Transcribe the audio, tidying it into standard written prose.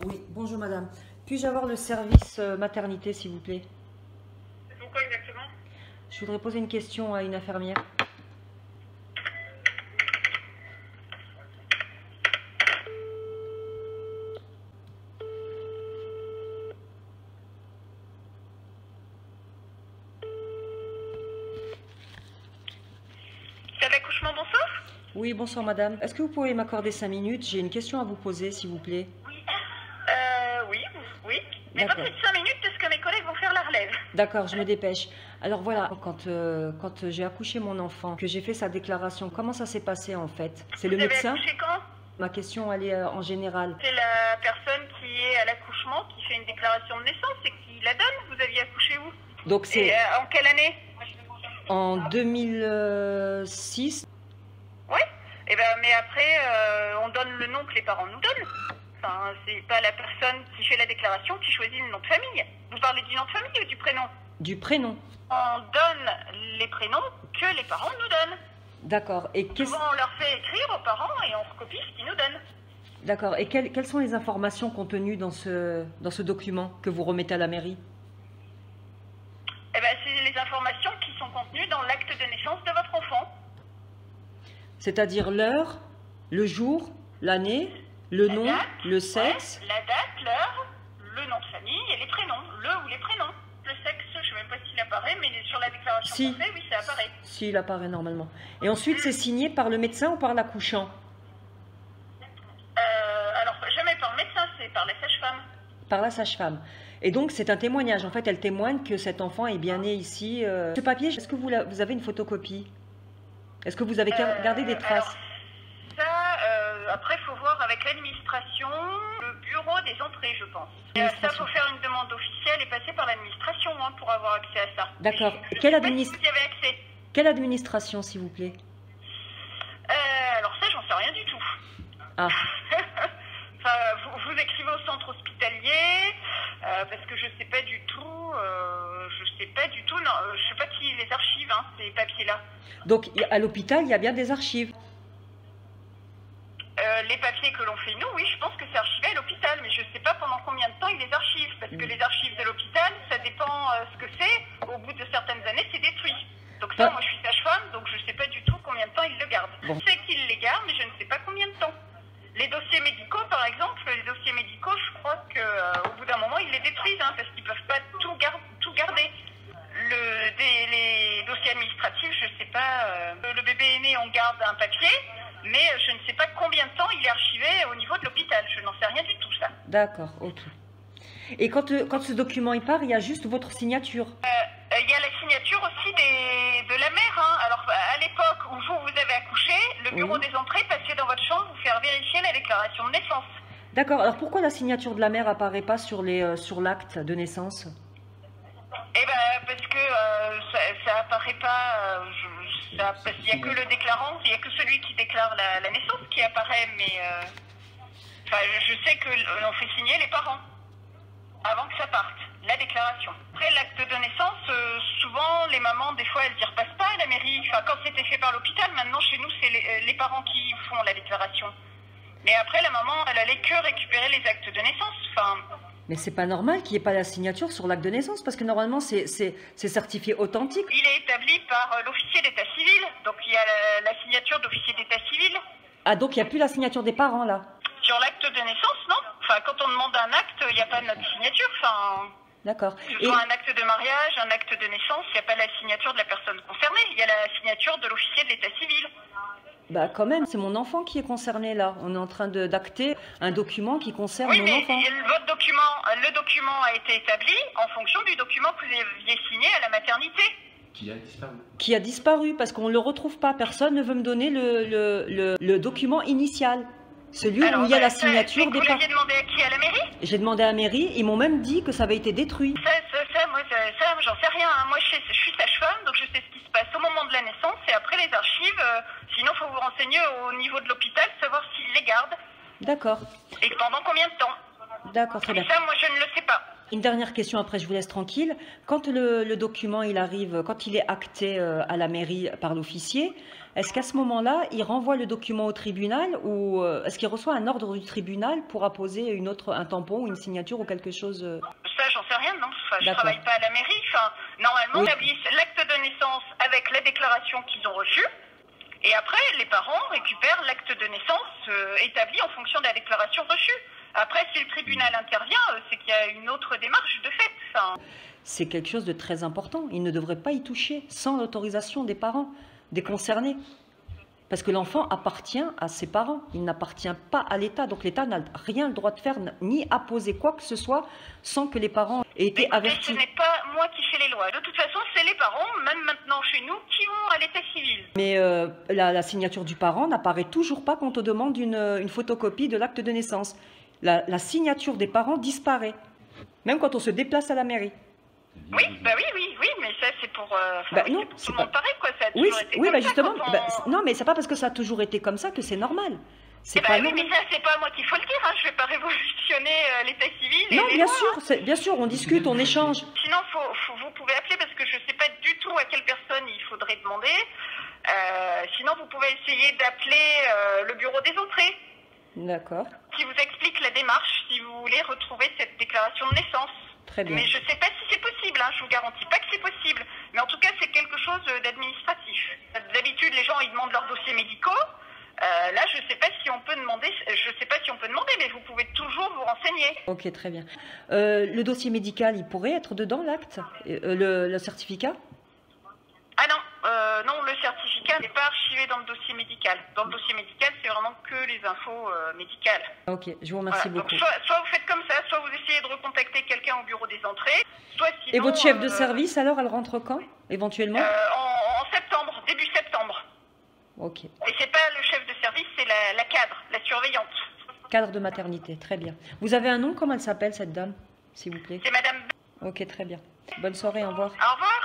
Oui, bonjour madame. Puis-je avoir le service maternité, s'il vous plaît? Pourquoi exactement? Je voudrais poser une question à une infirmière. C'est l'accouchement, bonsoir? Oui, bonsoir madame. Est-ce que vous pouvez m'accorder 5 minutes? J'ai une question à vous poser, s'il vous plaît. Oui. Mais pas plus de 5 minutes parce que mes collègues vont faire la relève. D'accord, je me dépêche. Alors voilà, quand j'ai accouché mon enfant, que j'ai fait sa déclaration, comment ça s'est passé en fait? C'est le Vous avez médecin? accouché quand? Ma question, elle est en général. C'est la personne qui est à l'accouchement qui fait une déclaration de naissance et qui la donne. Vous aviez accouché où? Donc Et c'est en quelle année? en 2006. Oui. Et ben, mais après, on donne le nom que les parents nous donnent. Enfin, c'est pas la personne qui fait la déclaration qui choisit le nom de famille. Vous parlez du nom de famille ou du prénom? Du prénom. On donne les prénoms que les parents nous donnent. D'accord. Et qu'est-ce... Souvent, on leur fait écrire aux parents et on recopie ce qu'ils nous donnent. D'accord. Et quelles sont les informations contenues dans ce document que vous remettez à la mairie? Eh ben, c'est les informations qui sont contenues dans l'acte de naissance de votre enfant. C'est-à-dire l'heure, le jour, l'année, le La nom, date, le sexe. ouais, la date, l'heure, le nom de famille et les prénoms. Le ou les prénoms. Le sexe, je ne sais même pas s'il apparaît, mais sur la déclaration Si. qu'on fait, oui, ça apparaît. Si, il apparaît normalement. Et ensuite, c'est signé par le médecin ou par l'accouchant? Alors, jamais par le médecin, c'est par les sages-femmes. Par la sage-femme. Et donc, c'est un témoignage. En fait, elle témoigne que cet enfant est bien né ici. Ce papier, est-ce que vous avez une photocopie? Est-ce que vous avez gardé des traces? Après, il faut voir avec l'administration, le bureau des entrées, je pense. Ça, il faut faire une demande officielle et passer par l'administration pour avoir accès à ça. D'accord. Je sais pas si vous y avez accès. Quelle administration, s'il vous plaît? Alors ça, j'en sais rien du tout. Ah. Enfin, vous écrivez au centre hospitalier, parce que je sais pas du tout, non, je sais pas qui les archives, ces papiers-là. Donc, à l'hôpital, il y a bien des archives? Les papiers que l'on fait nous, oui, je pense que c'est archivé à l'hôpital, mais je ne sais pas pendant combien de temps ils les archivent, parce que les archives de l'hôpital, ça dépend ce que c'est, au bout de certaines années, c'est détruit. Donc ça, moi je suis sage-femme, donc je ne sais pas du tout combien de temps ils le gardent. Bon. Je sais qu'ils les gardent, mais je ne sais pas combien de temps. Les dossiers médicaux, par exemple, je crois qu'au bout d'un moment, ils les détruisent, parce qu'ils ne peuvent pas tout garder. Les dossiers administratifs, je ne sais pas, le bébé est né, on garde un papier, mais je ne sais pas combien de temps il est archivé au niveau de l'hôpital. Je n'en sais rien du tout, ça. D'accord, ok. Et quand ce document il part, il y a juste votre signature? Il y a la signature aussi de la mère. Alors, à l'époque où vous avez accouché, le bureau des entrées passait dans votre chambre vous faire vérifier la déclaration de naissance. D'accord. Alors, pourquoi la signature de la mère apparaît pas sur l'acte de naissance? Eh ben, parce que ça apparaît pas, parce qu'il n'y a que le déclarant, il n'y a que celui qui déclare la naissance qui apparaît, mais je sais que l'on fait signer les parents avant que ça parte, la déclaration. Après l'acte de naissance, souvent les mamans, des fois, elles n'y repassent pas à la mairie. Enfin, quand c'était fait par l'hôpital, maintenant chez nous, c'est les parents qui font la déclaration. Mais après, la maman, elle allait que récupérer les actes de naissance. Enfin, mais c'est pas normal qu'il n'y ait pas la signature sur l'acte de naissance, parce que normalement c'est certifié authentique. Il est établi par l'officier d'état civil, donc il y a la signature d'officier d'état civil. Ah, donc il n'y a plus la signature des parents là? Sur l'acte de naissance, non. Enfin, quand on demande un acte, il n'y a pas notre signature. Enfin, d'accord. Que ce soit un acte de mariage, un acte de naissance, il n'y a pas la signature de la personne concernée. Il y a la signature de l'officier de l'état civil. Bah quand même, c'est mon enfant qui est concerné là. On est en train d'acter un document qui concerne mon enfant. Oui, mais le document a été établi en fonction du document que vous aviez signé à la maternité. Qui a disparu. Qui a disparu parce qu'on ne le retrouve pas. Personne ne veut me donner le document initial. Celui où il y a la signature des parents. Vous l'aviez demandé à qui? À la mairie? J'ai demandé à la mairie, ils m'ont même dit que ça avait été détruit. Ça, j'en sais rien. Moi, je suis sage-femme, donc je sais ce qui se passe au moment de la naissance et après les archives. Sinon, il faut vous renseigner au niveau de l'hôpital, savoir s'ils les gardent. D'accord. Et pendant combien de temps? D'accord, très bien. Et ça, moi, je ne le sais pas. Une dernière question, après je vous laisse tranquille. Quand le document il arrive, quand il est acté à la mairie par l'officier, est-ce qu'à ce moment-là, il renvoie le document au tribunal ou est-ce qu'il reçoit un ordre du tribunal pour apposer un tampon ou une signature ou quelque chose Ça, j'en sais rien, non. Enfin, je D'accord. travaille pas à la mairie. Enfin, normalement, Oui. on établissent l'acte de naissance avec la déclaration qu'ils ont reçue. Et après, les parents récupèrent l'acte de naissance établi en fonction de la déclaration reçue. Après, si le tribunal intervient, c'est qu'il y a une autre démarche de fait. Enfin, C'est quelque chose de très important. Il ne devrait pas y toucher sans l'autorisation des parents, des concernés. Parce que l'enfant appartient à ses parents, il n'appartient pas à l'État. Donc l'État n'a rien le droit de faire, ni apposer quoi que ce soit sans que les parents aient été écoutez, avertis. ce n'est pas moi qui fais les lois. De toute façon, c'est les parents, même maintenant chez nous, qui vont à l'état civil. Mais la signature du parent n'apparaît toujours pas quand on demande une photocopie de l'acte de naissance. La signature des parents disparaît, même quand on se déplace à la mairie. Oui, bah oui, mais ça c'est pour, Bah oui, non, c'est pour c'est tout le pas- monde pareil, quoi. Ça a Oui, toujours été oui, comme bah ça justement. quand on- Bah, non, mais c'est pas parce que ça a toujours été comme ça que c'est normal. C'est Eh ben pas oui, normal. mais ça c'est pas moi qu'il faut le dire. Hein. Je vais pas révolutionner l'état civil. Et Non, les bien lois, sûr, hein. bien sûr, on discute, on échange. Sinon, vous pouvez appeler parce que je sais pas du tout à quelle personne il faudrait demander. Sinon, vous pouvez essayer d'appeler le bureau des entrées D'accord, qui vous explique la démarche si vous voulez retrouver cette déclaration de naissance. très bien. Mais je sais pas si c'est possible, hein, je vous garantis pas que c'est possible. Mais en tout cas, c'est quelque chose d'administratif. D'habitude, les gens ils demandent leurs dossiers médicaux. Là, je sais pas si on peut demander, mais vous pouvez toujours vous renseigner. Ok, très bien. Le dossier médical, il pourrait être dedans, l'acte le certificat? Ah non, le certificat n'est pas archivé dans le dossier médical. Dans le dossier médical, c'est vraiment que les infos médicales. Ok, je vous remercie Voilà. Donc, beaucoup. soit vous faites comme ça, soit vous essayez de recontacter quelqu'un au bureau des entrées, soit sinon... Et votre chef de service, alors, elle rentre quand, éventuellement? En septembre, début septembre. Ok. Et c'est pas le chef de service, c'est la cadre, la surveillante. Cadre de maternité, très bien. Vous avez un nom? Comment elle s'appelle, cette dame, s'il vous plaît? C'est Madame... Ok, très bien. Bonne soirée, au revoir. Au revoir.